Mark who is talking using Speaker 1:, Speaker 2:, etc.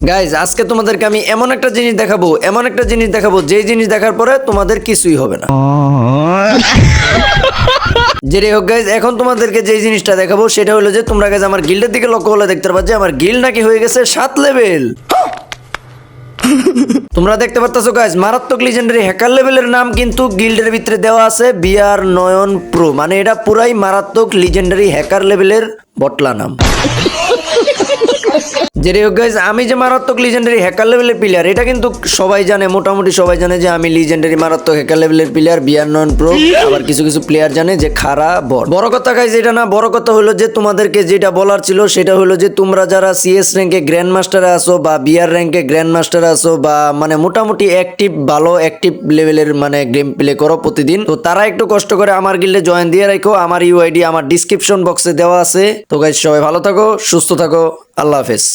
Speaker 1: Guys আজকে তোমাদেরকে আমি এমন একটা জিনিস দেখাবো যে জিনিস দেখার পরে তোমাদের কিছুই হবে না। যেটাই হোক গাইজ, এখন তোমাদেরকে যে জিনিসটা দেখাবো সেটা হলো যে তোমরা গাইজ আমার গিল্ডের দিকে লক্ষ্য করলে দেখতে পাচ্ছ যে আমার গিল্ড নাকি হয়ে গেছে 7 লেভেল। তোমরা দেখতে পাচ্ছ গাইজ, মারাত্মক লিজেন্ডারি হ্যাকার লেভেলের নাম কিন্তু গিল্ডের ভিতরে দেওয়া আছে বিআর নয়ন প্রো, মানে এটা পুরাই মারাত্মক লিজেন্ডারি হ্যাকার লেভেলের বটলা নাম। যেটাই হোক গাইজ, আমি যে মারাত্মক লিজেন্ডারি হ্যাকার লেভেলের প্লেয়ার এটা কিন্তু সবাই জানে, মোটামুটি সবাই জানে যে আমি লিজেন্ডারি মারাত্মক হ্যাকার লেভেলের প্লেয়ার বিআর নয়ন প্রো। আবার কিছু কিছু প্লেয়ার জানে যে খারা বট। বড় কথা গাইজ এটা না, বড় কথা হলো যে তোমাদেরকে যেটা বলার ছিল সেটা হলো যে তোমরা যারা সিএস র্যাঙ্কে গ্র্যান্ড মাস্টারে আসো বা বিআর র্যাঙ্কে গ্র্যান্ড মাস্টারে আসো বা মানে মোটামুটি অ্যাক্টিভ ভালো অ্যাক্টিভ লেভেলের মানে গেম প্লে করো প্রতিদিন, তো তারা একটু কষ্ট করে আমার গিল্ডে জয়েন দিয়ে রাখো। আমার ইউআইডি আমার ডিসক্রিপশন বক্সে দেওয়া আছে। তো গাইজ সবাই ভালো থাকো, সুস্থ থাকো, আল্লাহ হাফেজ।